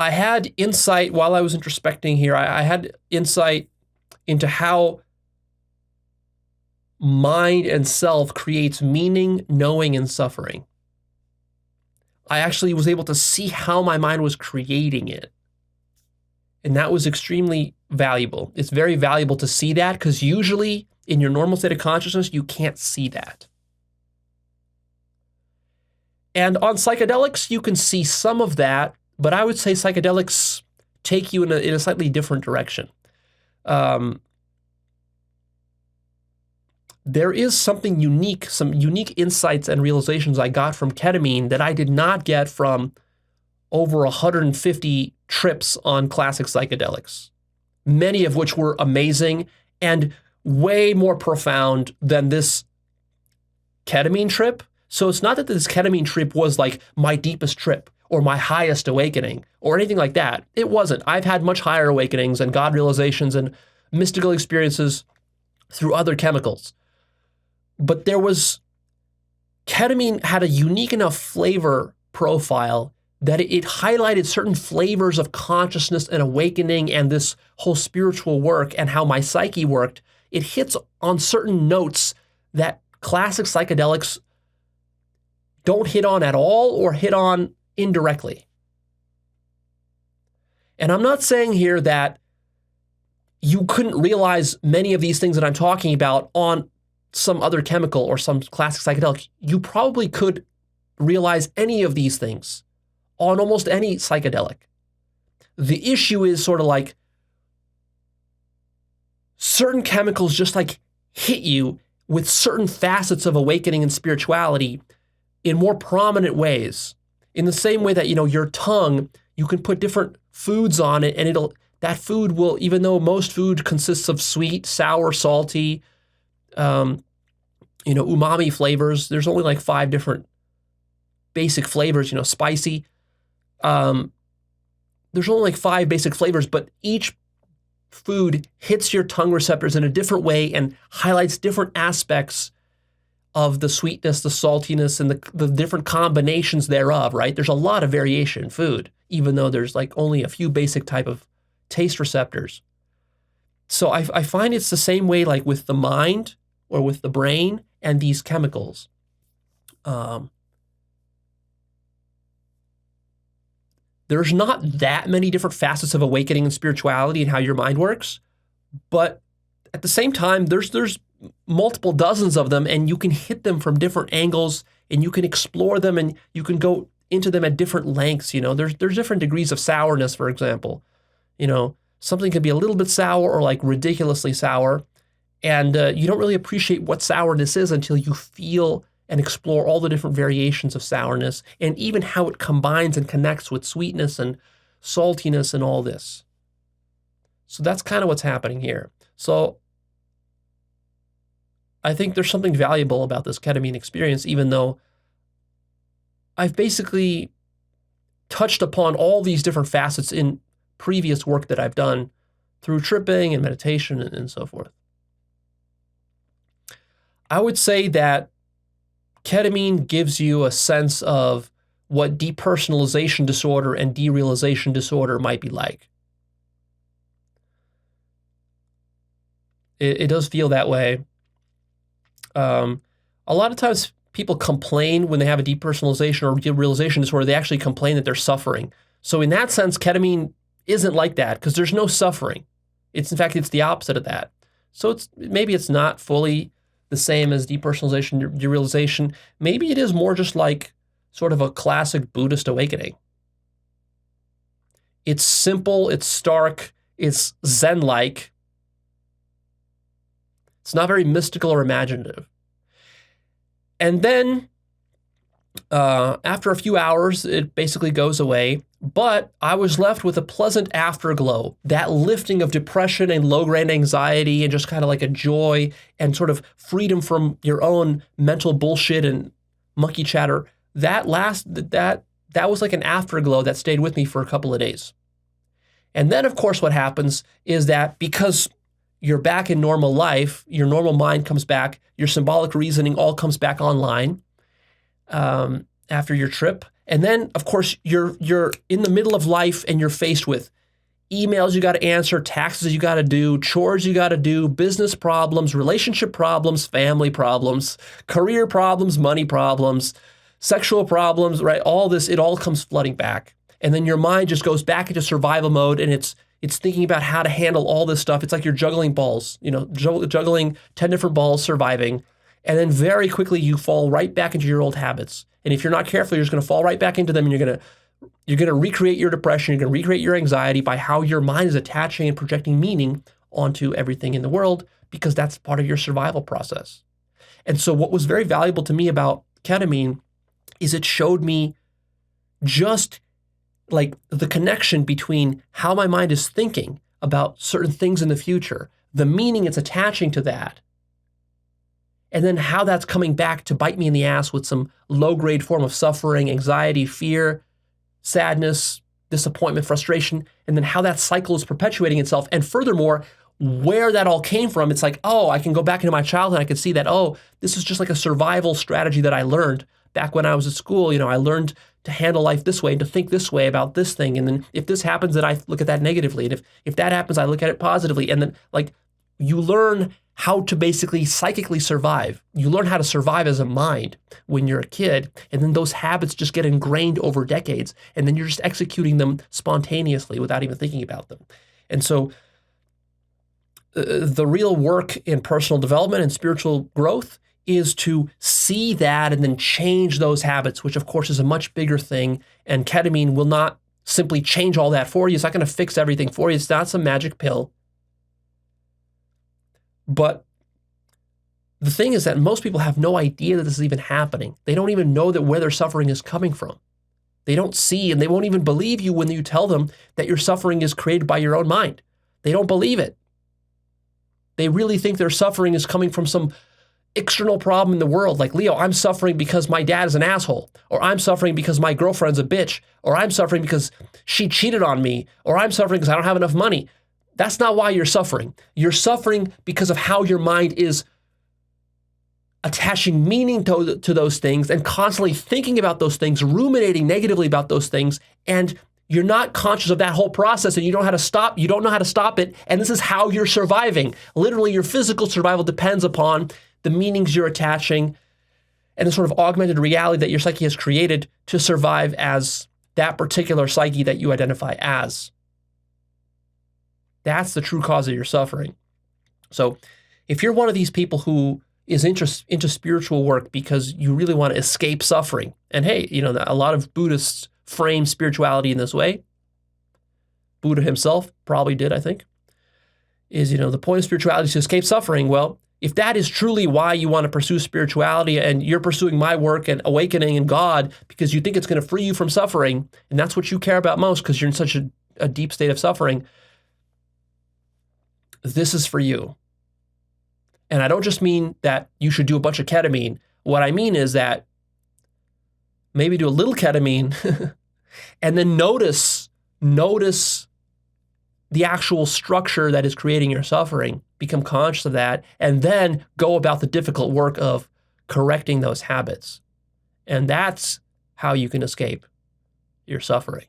I had insight while I was introspecting here. I had insight into how mind and self creates meaning, knowing, and suffering. I actually was able to see how my mind was creating it. And that was extremely valuable. It's very valuable to see that because usually in your normal state of consciousness, you can't see that. And on psychedelics, you can see some of that, but I would say psychedelics take you in a slightly different direction. There is something unique, some unique insights and realizations I got from ketamine that I did not get from over 150 trips on classic psychedelics, many of which were amazing and way more profound than this ketamine trip. So it's not that this ketamine trip was like my deepest trip or my highest awakening or anything like that. It wasn't. I've had much higher awakenings and God realizations and mystical experiences through other chemicals. But ketamine had a unique enough flavor profile that it highlighted certain flavors of consciousness and awakening and this whole spiritual work and how my psyche worked. It hits on certain notes that classic psychedelics don't hit on at all or hit on indirectly. And I'm not saying here that you couldn't realize many of these things that I'm talking about on some other chemical or some classic psychedelic. You probably could realize any of these things on almost any psychedelic. The issue is sort of like certain chemicals just like hit you with certain facets of awakening and spirituality in more prominent ways. In the same way that, your tongue, you can put different foods on it and that food will, even though most food consists of sweet, sour, salty, umami flavors, there's only like 5 different basic flavors, spicy. There's only like 5 basic flavors, but each food hits your tongue receptors in a different way and highlights different aspects of the sweetness, the saltiness, and the different combinations thereof, right? There's a lot of variation in food, even though there's like only a few basic type of taste receptors. So I find it's the same way like with the mind or with the brain and these chemicals. There's not that many different facets of awakening and spirituality and how your mind works, but at the same time, there's multiple dozens of them, and you can hit them from different angles, and you can explore them, and you can go into them at different lengths. There's different degrees of sourness, for example. Something can be a little bit sour or like ridiculously sour, and you don't really appreciate what sourness is until you feel and explore all the different variations of sourness and even how it combines and connects with sweetness and saltiness and all this. So that's kind of what's happening here. So I think there's something valuable about this ketamine experience, even though I've basically touched upon all these different facets in previous work that I've done through tripping and meditation and so forth. I would say that ketamine gives you a sense of what depersonalization disorder and derealization disorder might be like. It does feel that way. A lot of times people complain when they have a depersonalization or derealization disorder, they actually complain that they're suffering. So in that sense, ketamine isn't like that because there's no suffering. In fact, it's the opposite of that. So maybe it's not fully the same as depersonalization, derealization. Maybe it is more just like sort of a classic Buddhist awakening. It's simple, it's stark, it's Zen-like. It's not very mystical or imaginative. And then after a few hours, it basically goes away. But I was left with a pleasant afterglow, that lifting of depression and low-grade anxiety and just kind of like a joy and sort of freedom from your own mental bullshit and monkey chatter. That was like an afterglow that stayed with me for a couple of days. And then, of course, what happens is that because you're back in normal life, your normal mind comes back, your symbolic reasoning all comes back online. after your trip. And then, of course, you're in the middle of life and you're faced with emails you got to answer, taxes you got to do, chores you got to do, business problems, relationship problems, family problems, career problems, money problems, sexual problems, right? All this, it all comes flooding back. And then your mind just goes back into survival mode, and it's thinking about how to handle all this stuff. It's like you're juggling balls, juggling 10 different balls, surviving. And then very quickly you fall right back into your old habits. And if you're not careful, you're just going to fall right back into them, and you're going to recreate your depression, you're going to recreate your anxiety by how your mind is attaching and projecting meaning onto everything in the world, because that's part of your survival process. And so what was very valuable to me about ketamine is it showed me just like the connection between how my mind is thinking about certain things in the future, the meaning it's attaching to that, and then how that's coming back to bite me in the ass with some low-grade form of suffering, anxiety, fear, sadness, disappointment, frustration, and then how that cycle is perpetuating itself. And furthermore, where that all came from, it's like, oh, I can go back into my childhood and I can see that, oh, this is just like a survival strategy that I learned back when I was at school. I learned to handle life this way and to think this way about this thing. And then if this happens, then I look at that negatively. And if that happens, I look at it positively. And then like you learn how to basically psychically survive. You learn how to survive as a mind when you're a kid, and then those habits just get ingrained over decades, and then you're just executing them spontaneously without even thinking about them. And so the real work in personal development and spiritual growth is to see that and then change those habits, which of course is a much bigger thing. And ketamine will not simply change all that for you. It's not going to fix everything for you. It's not some magic pill. But the thing is that most people have no idea that this is even happening. They don't even know that where their suffering is coming from. They don't see, and they won't even believe you when you tell them that your suffering is created by your own mind. They don't believe it. They really think their suffering is coming from some external problem in the world. Like, Leo, I'm suffering because my dad is an asshole, or I'm suffering because my girlfriend's a bitch, or I'm suffering because she cheated on me, or I'm suffering because I don't have enough money. That's not why you're suffering. You're suffering because of how your mind is attaching meaning to those things and constantly thinking about those things, ruminating negatively about those things, and you're not conscious of that whole process, and you don't know how to stop. You don't know how to stop it, and this is how you're surviving. Literally, your physical survival depends upon the meanings you're attaching and the sort of augmented reality that your psyche has created to survive as that particular psyche that you identify as. That's the true cause of your suffering. So if you're one of these people who is into spiritual work because you really want to escape suffering, and hey, a lot of Buddhists frame spirituality in this way. Buddha himself probably did, I think, is, the point of spirituality is to escape suffering. Well, if that is truly why you want to pursue spirituality, and you're pursuing my work and awakening in God because you think it's going to free you from suffering, and that's what you care about most because you're in such a deep state of suffering, this is for you. And I don't just mean that you should do a bunch of ketamine. What I mean is that maybe do a little ketamine and then notice the actual structure that is creating your suffering. Become conscious of that, and then go about the difficult work of correcting those habits. And that's how you can escape your suffering.